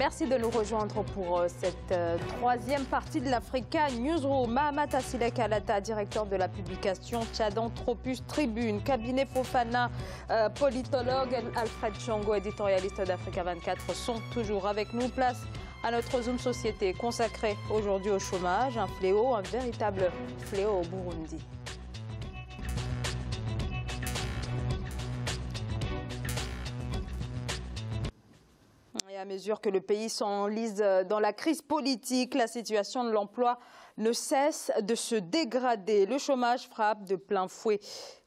Merci de nous rejoindre pour cette troisième partie de l'Africa Newsroom. Mahamat Assilek Alata, directeur de la publication Tchadanthropus Tribune, Cabinet Fofana, politologue, Alfred Chongo, éditorialiste d'Africa 24, sont toujours avec nous. Place à notre Zoom Société consacré aujourd'hui au chômage, un fléau, un véritable fléau au Burundi. Et à mesure que le pays s'enlise dans la crise politique, la situation de l'emploi ne cesse de se dégrader. Le chômage frappe de plein fouet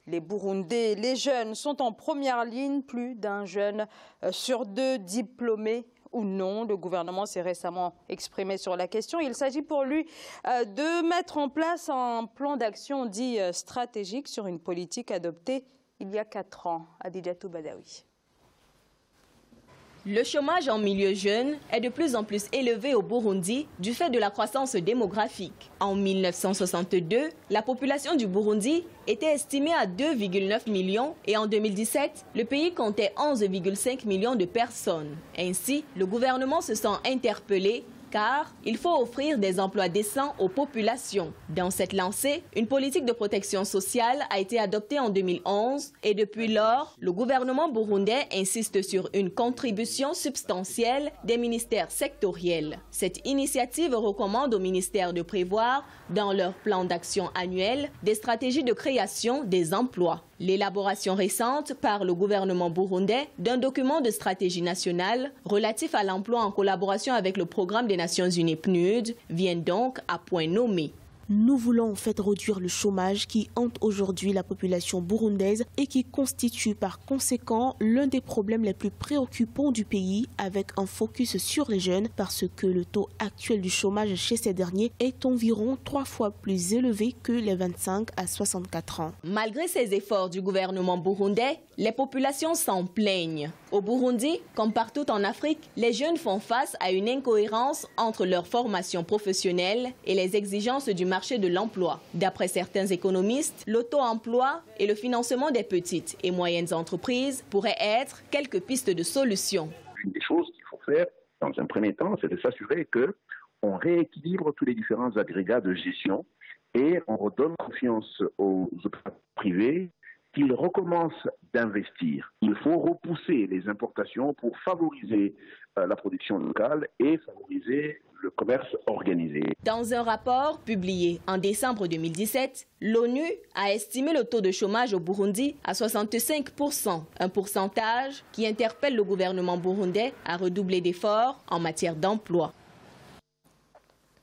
les Burundais. Les jeunes sont en première ligne, plus d'un jeune sur deux diplômés ou non. Le gouvernement s'est récemment exprimé sur la question. Il s'agit pour lui de mettre en place un plan d'action dit stratégique sur une politique adoptée il y a 4 ans. Adijatou Badawi. Le chômage en milieu jeune est de plus en plus élevé au Burundi du fait de la croissance démographique. En 1962, la population du Burundi était estimée à 2,9 millions et en 2017, le pays comptait 11,5 millions de personnes. Ainsi, le gouvernement se sent interpellé car il faut offrir des emplois décents aux populations. Dans cette lancée, une politique de protection sociale a été adoptée en 2011 et depuis lors, le gouvernement burundais insiste sur une contribution substantielle des ministères sectoriels. Cette initiative recommande au ministère de prévoir, dans leur plan d'action annuel, des stratégies de création des emplois. L'élaboration récente par le gouvernement burundais d'un document de stratégie nationale relatif à l'emploi en collaboration avec le programme des Nations Unies PNUD vient donc à point nommé. Nous voulons en fait réduire le chômage qui hante aujourd'hui la population burundaise et qui constitue par conséquent l'un des problèmes les plus préoccupants du pays, avec un focus sur les jeunes parce que le taux actuel du chômage chez ces derniers est environ 3 fois plus élevé que les 25 à 64 ans. Malgré ces efforts du gouvernement burundais, les populations s'en plaignent. Au Burundi, comme partout en Afrique, les jeunes font face à une incohérence entre leur formation professionnelle et les exigences du marché de l'emploi. D'après certains économistes, l'auto-emploi et le financement des petites et moyennes entreprises pourraient être quelques pistes de solutions. Une des choses qu'il faut faire dans un premier temps, c'est de s'assurer qu'on rééquilibre tous les différents agrégats de gestion et on redonne confiance aux opérateurs privés qu'ils recommencent d'investir. Il faut repousser les importations pour favoriser la production locale et favoriser le commerce organisé. Dans un rapport publié en décembre 2017, l'ONU a estimé le taux de chômage au Burundi à 65%, un pourcentage qui interpelle le gouvernement burundais à redoubler d'efforts en matière d'emploi.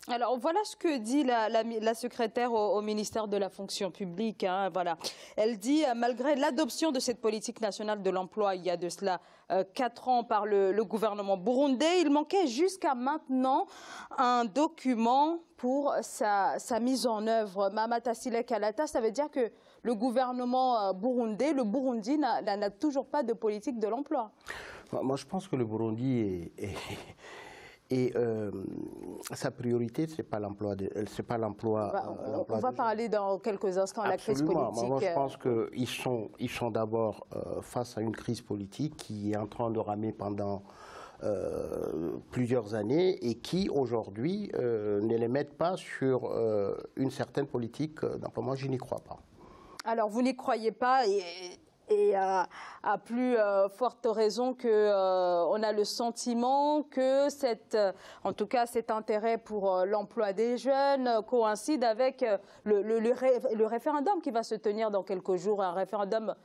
Alors voilà ce que dit la secrétaire au ministère de la fonction publique. Voilà. Elle dit, malgré l'adoption de cette politique nationale de l'emploi il y a de cela 4 ans par le gouvernement burundais, il manquait jusqu'à maintenant un document pour sa mise en œuvre. Mahamat Assilek Alata, ça veut dire que le gouvernement burundais, le Burundi n'a toujours pas de politique de l'emploi. Moi je pense que le Burundi Et sa priorité, ce n'est pas l'emploi. On va parler dans quelques instants de la crise politique. Moi, je pense qu'ils sont d'abord face à une crise politique qui est en train de ramer pendant plusieurs années et qui, aujourd'hui, ne les mettent pas sur une certaine politique d'emploi. Moi, je n'y crois pas. Alors, vous n'y croyez pas et à plus forte raison qu'on a le sentiment que en tout cas cet intérêt pour l'emploi des jeunes coïncide avec le référendum qui va se tenir dans quelques jours, un référendum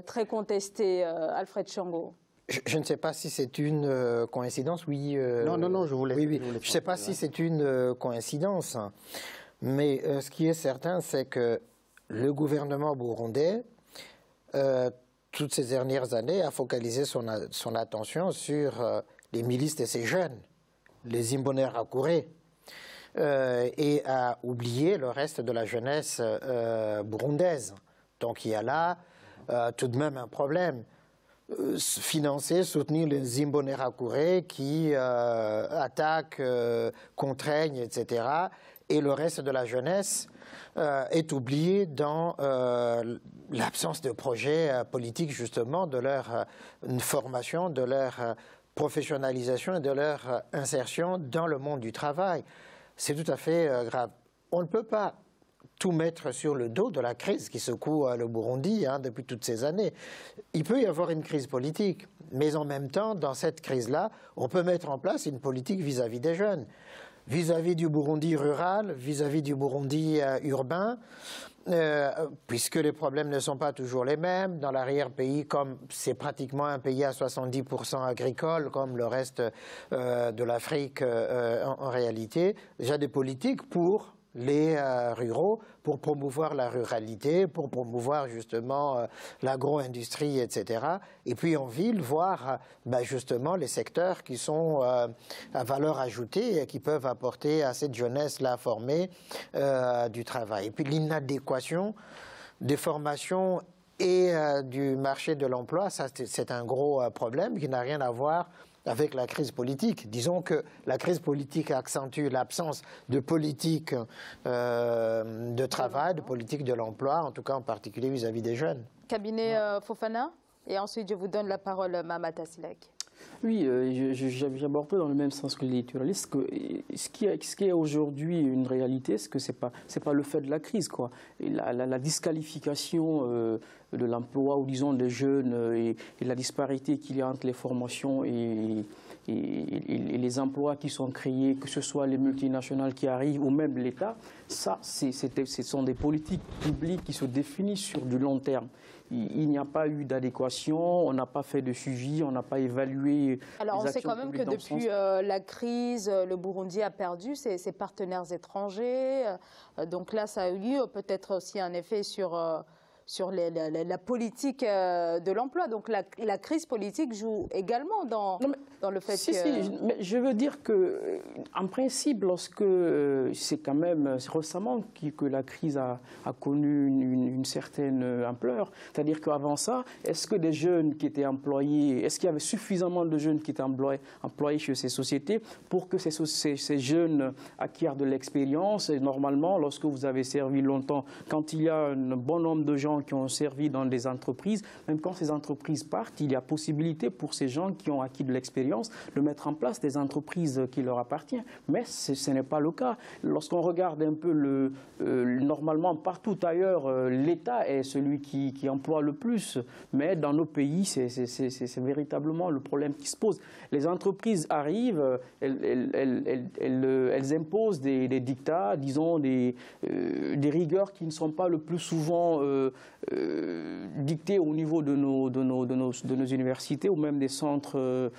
très contesté. Alfred Chongo. Je ne sais pas si c'est une coïncidence, oui. Non, je voulais. Oui. Je ne sais pas si c'est une coïncidence, mais ce qui est certain, c'est que le gouvernement burundais, toutes ces dernières années, a focalisé son attention sur les milices de ces jeunes, les Imbonerakure, et a oublié le reste de la jeunesse burundaise. Donc il y a là tout de même un problème. Financer, soutenir les Imbonerakure qui attaquent, contraignent, etc., et le reste de la jeunesse est oublié dans l'absence de projet politique, justement, de leur formation, de leur professionnalisation et de leur insertion dans le monde du travail. C'est tout à fait grave. On ne peut pas tout mettre sur le dos de la crise qui secoue le Burundi depuis toutes ces années. Il peut y avoir une crise politique, mais en même temps, dans cette crise-là, on peut mettre en place une politique vis-à-vis des jeunes, vis-à-vis du Burundi rural, vis-à-vis du Burundi urbain, puisque les problèmes ne sont pas toujours les mêmes. Dans l'arrière-pays, comme c'est pratiquement un pays à 70% agricole, comme le reste de l'Afrique en réalité, il y a des politiques pour les ruraux, pour promouvoir la ruralité, pour promouvoir justement l'agro-industrie, etc. Et puis en ville, voir justement les secteurs qui sont à valeur ajoutée et qui peuvent apporter à cette jeunesse-là formée du travail. Et puis l'inadéquation des formations et du marché de l'emploi, ça c'est un gros problème qui n'a rien à voir avec la crise politique. Disons que la crise politique accentue l'absence de politique de travail, de politique de l'emploi, en tout cas en particulier vis-à-vis des jeunes. Cabinet Fofana, et ensuite je vous donne la parole, Mamata Silek. Oui, j'aborde dans le même sens que l'électoraliste. Ce qui est aujourd'hui une réalité, c'est que c'est pas le fait de la crise, quoi. Et la disqualification de l'emploi, ou disons des jeunes, et la disparité qu'il y a entre les formations et les emplois qui sont créés, que ce soit les multinationales qui arrivent ou même l'État, ça, ce sont des politiques publiques qui se définissent sur du long terme. Il n'y a pas eu d'adéquation, on n'a pas fait de suivi, on n'a pas évalué. Alors on sait quand même que depuis la crise, le Burundi a perdu ses partenaires étrangers. Donc là, ça a eu peut-être aussi un effet sur la politique de l'emploi. Donc la crise politique joue également dans le fait que... Si, mais je veux dire qu'en principe, lorsque c'est quand même récemment que la crise a connu une certaine ampleur, c'est-à-dire qu'avant ça, est-ce que des jeunes qui étaient employés, est-ce qu'il y avait suffisamment de jeunes qui étaient employés chez ces sociétés pour que ces jeunes acquièrent de l'expérience? Et normalement, lorsque vous avez servi longtemps, quand il y a un bon nombre de gens qui ont servi dans des entreprises, même quand ces entreprises partent, il y a possibilité pour ces gens qui ont acquis de l'expérience de mettre en place des entreprises qui leur appartiennent. Mais ce n'est pas le cas. Lorsqu'on regarde un peu normalement partout ailleurs, l'État est celui qui emploie le plus. Mais dans nos pays, c'est véritablement le problème qui se pose. Les entreprises arrivent, elles imposent des dictats, disons des rigueurs qui ne sont pas le plus souvent dictées au niveau de nos universités ou même des centres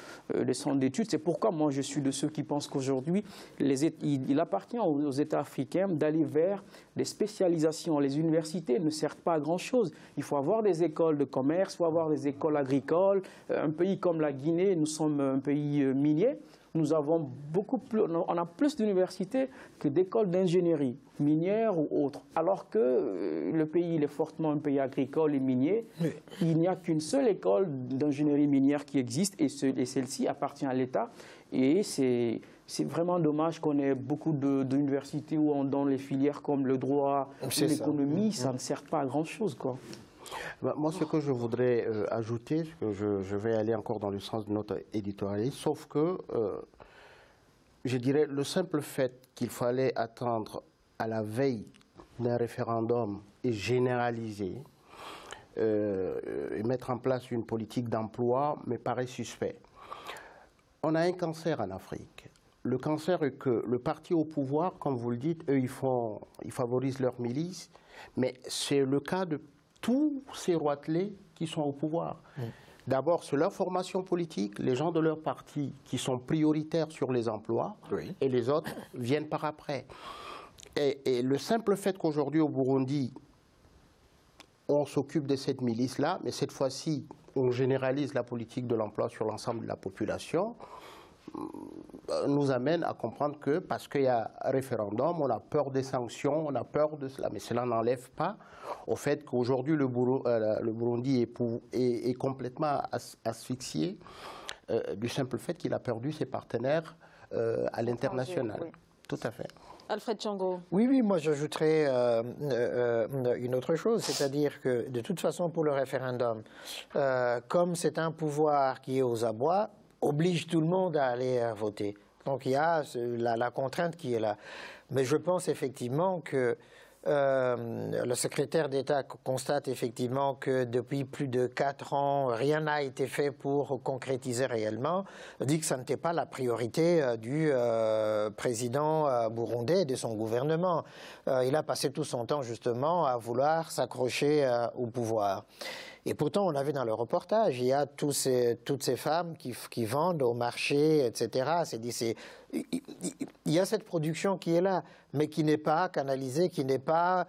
d'études. C'est pourquoi moi je suis de ceux qui pensent qu'aujourd'hui il appartient aux États africains d'aller vers des spécialisations. Les universités ne servent pas à grand-chose. Il faut avoir des écoles de commerce, il faut avoir des écoles agricoles. Un pays comme la Guinée, nous sommes un pays minier. Nous avons on a plus d'universités que d'écoles d'ingénierie, minière ou autres. Alors que le pays il est fortement un pays agricole et minier. Oui. Il n'y a qu'une seule école d'ingénierie minière qui existe et celle-ci appartient à l'État. Et c'est vraiment dommage qu'on ait beaucoup d'universités où on donne les filières comme le droit, l'économie, ça ne sert pas à grand-chose, quoi. Moi, ce que je voudrais ajouter, je vais aller encore dans le sens de notre éditorialiste, sauf que je dirais le simple fait qu'il fallait attendre à la veille d'un référendum et généraliser et mettre en place une politique d'emploi me paraît suspect. On a un cancer en Afrique. Le cancer est que le parti au pouvoir, comme vous le dites, eux, ils favorisent leur milice, mais c'est le cas de tous ces roitelets qui sont au pouvoir. D'abord, c'est leur formation politique, les gens de leur parti qui sont prioritaires sur les emplois, et les autres viennent par après. Et le simple fait qu'aujourd'hui au Burundi, on s'occupe de cette milice-là, mais cette fois-ci, on généralise la politique de l'emploi sur l'ensemble de la population, nous amène à comprendre que parce qu'il y a un référendum, on a peur des sanctions, on a peur de cela, mais cela n'enlève pas au fait qu'aujourd'hui le Burundi est complètement asphyxié du simple fait qu'il a perdu ses partenaires à l'international. Oui. Tout à fait. Alfred Tchongo. Oui, moi j'ajouterais une autre chose, c'est-à-dire que de toute façon pour le référendum, comme c'est un pouvoir qui est aux abois, oblige tout le monde à aller voter. Donc il y a la contrainte qui est là. Mais je pense effectivement que le secrétaire d'État constate effectivement que depuis plus de 4 ans, rien n'a été fait pour concrétiser réellement, dit que ça n'était pas la priorité du président burundais et de son gouvernement. Il a passé tout son temps justement à vouloir s'accrocher au pouvoir. Et pourtant, on a vu dans le reportage, il y a toutes ces femmes qui vendent au marché, etc. Il y a cette production qui est là, mais qui n'est pas canalisée, qui n'est pas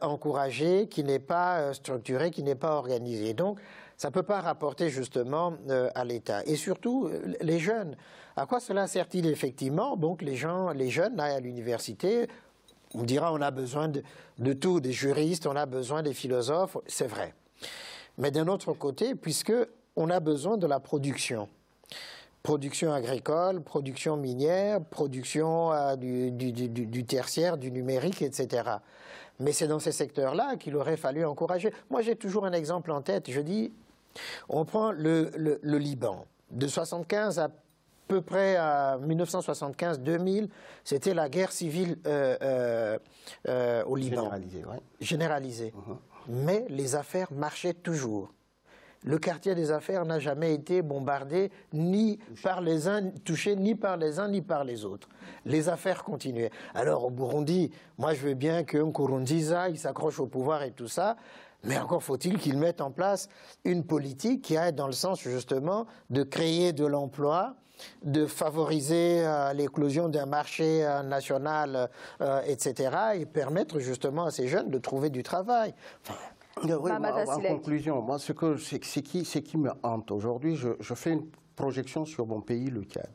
encouragée, qui n'est pas structurée, qui n'est pas organisée. Donc, ça ne peut pas rapporter justement à l'État. Et surtout, les jeunes. À quoi cela sert-il effectivement? Donc, les jeunes aillent à l'université. On dira on a besoin de tout, des juristes, on a besoin des philosophes, c'est vrai. Mais d'un autre côté, puisqu'on a besoin de la production agricole, production minière, production du tertiaire, du numérique, etc. Mais c'est dans ces secteurs-là qu'il aurait fallu encourager. Moi, j'ai toujours un exemple en tête. Je dis, on prend le Liban. De 1975 à peu près à 1975-2000, c'était la guerre civile au Liban. Généralisée, oui. Généralisée. Mais les affaires marchaient toujours. Le quartier des affaires n'a jamais été bombardé ni par les uns, touché ni par les uns ni par les autres. Les affaires continuaient. Alors au Burundi, moi je veux bien que Nkurunziza il s'accroche au pouvoir et tout ça, mais encore faut-il qu'il mette en place une politique qui aille dans le sens justement de créer de l'emploi, de favoriser l'éclosion d'un marché national, etc., et permettre justement à ces jeunes de trouver du travail. Enfin, oui, en conclusion, moi, ce qui me hante aujourd'hui, je fais une projection sur mon pays, le Tchad.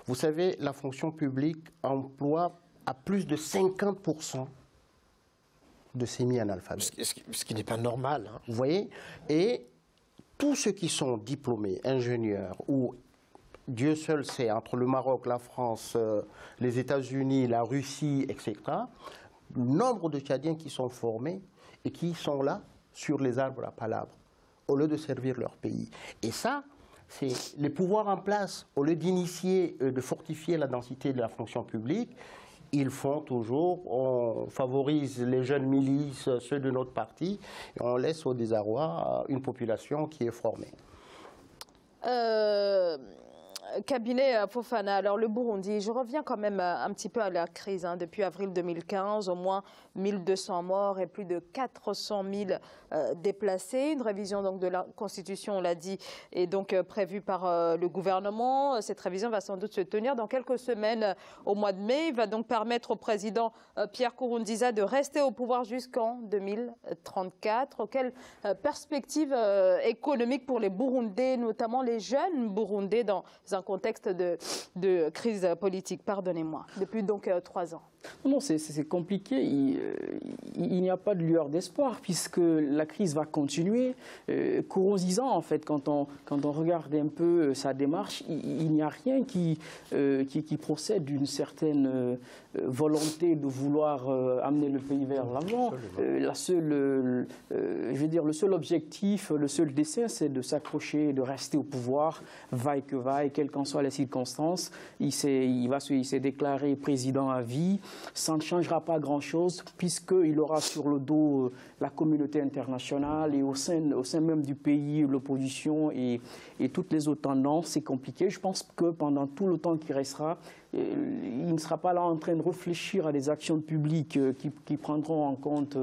Vous savez, la fonction publique emploie à plus de 50% de semi-analphabètes. Ce qui n'est pas normal. Hein. Vous voyez? Et tous ceux qui sont diplômés, ingénieurs ou Dieu seul sait, entre le Maroc, la France, les États-Unis, la Russie, etc., le nombre de Tchadiens qui sont formés et qui sont là sur les arbres à palabres, au lieu de servir leur pays. Et ça, c'est les pouvoirs en place, au lieu d'initier, de fortifier la densité de la fonction publique, ils font toujours, on favorise les jeunes milices, ceux de notre parti, et on laisse au désarroi une population qui est formée. Cabinet Fofana, alors le Burundi, je reviens quand même un petit peu à la crise. Hein. Depuis avril 2015, au moins 1200 morts et plus de 400 000 déplacés. Une révision donc de la Constitution, on l'a dit, est donc prévue par le gouvernement. Cette révision va sans doute se tenir dans quelques semaines au mois de mai. Il va donc permettre au président Pierre Nkurunziza de rester au pouvoir jusqu'en 2034. Quelle perspective économique pour les Burundais, notamment les jeunes Burundais dans un contexte de crise politique, pardonnez-moi, depuis donc 3 ans? Non, c'est compliqué. Il n'y a pas de lueur d'espoir puisque la crise va continuer. Nkurunziza, en fait, quand on regarde un peu sa démarche, il n'y a rien qui procède d'une certaine volonté de vouloir amener le pays vers l'avant. Le seul objectif, le seul dessein, c'est de s'accrocher, de rester au pouvoir, vaille que vaille, quelles qu'en soient les circonstances. Il s'est déclaré président à vie. Ça ne changera pas grand-chose puisqu'il aura sur le dos la communauté internationale et au sein même du pays, l'opposition et toutes les autres tendances. C'est compliqué. Je pense que pendant tout le temps qui restera, il ne sera pas là en train de réfléchir à des actions publiques qui prendront en compte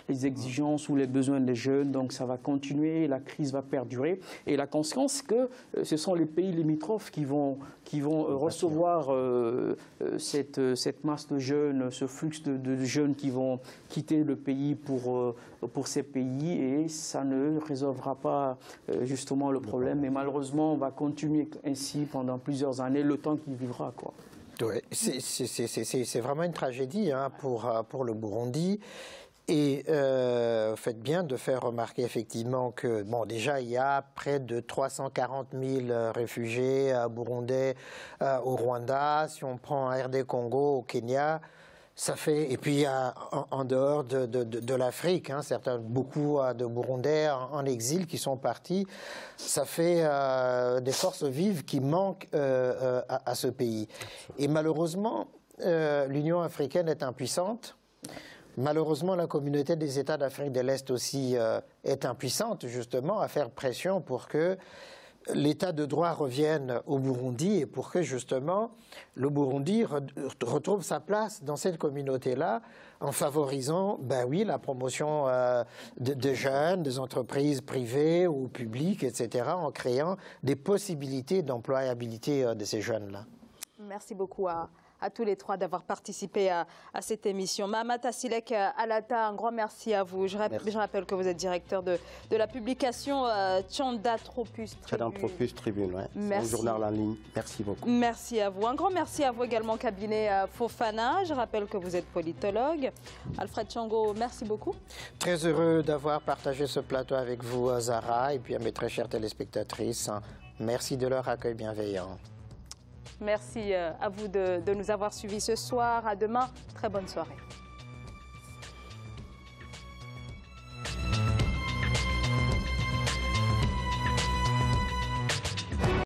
les exigences ou les besoins des jeunes. Donc ça va continuer, la crise va perdurer. Et la conséquence, c'est que ce sont les pays limitrophes qui vont recevoir cette masse de jeunes, ce flux de jeunes qui vont quitter le pays pour ces pays, et ça ne résolvera pas justement le problème. Et malheureusement, on va continuer ainsi pendant plusieurs années, le temps qu'il vivra, quoi. Oui, c'est vraiment une tragédie hein, pour le Burundi. Et faites bien de faire remarquer effectivement que, bon, déjà, il y a près de 340 000 réfugiés burundais au Rwanda. Si on prend RD Congo, au Kenya, Ça fait, et puis en dehors de l'Afrique, hein, beaucoup de Burundais en exil qui sont partis, ça fait des forces vives qui manquent à ce pays. Et malheureusement, l'Union africaine est impuissante. Malheureusement, la communauté des États d'Afrique de l'Est aussi est impuissante, justement, à faire pression pour que l'état de droit revienne au Burundi et pour que, justement, le Burundi retrouve sa place dans cette communauté-là en favorisant, ben oui, la promotion de jeunes, des entreprises privées ou publiques, etc., en créant des possibilités d'employabilité de ces jeunes-là. Merci beaucoup à tous les trois d'avoir participé à cette émission. Mahamat Silek Alata, un grand merci à vous. Je rappelle que vous êtes directeur de la publication Tchandatropus Tribune. Tchandatropus Tribune, oui. C'est un journal en ligne. Merci beaucoup. Merci à vous. Un grand merci à vous également, cabinet Fofana. Je rappelle que vous êtes politologue. Alfred Tchango, merci beaucoup. Très heureux d'avoir partagé ce plateau avec vous, Zara, et puis à mes très chères téléspectatrices. Merci de leur accueil bienveillant. Merci à vous de nous avoir suivis ce soir. À demain. Très bonne soirée.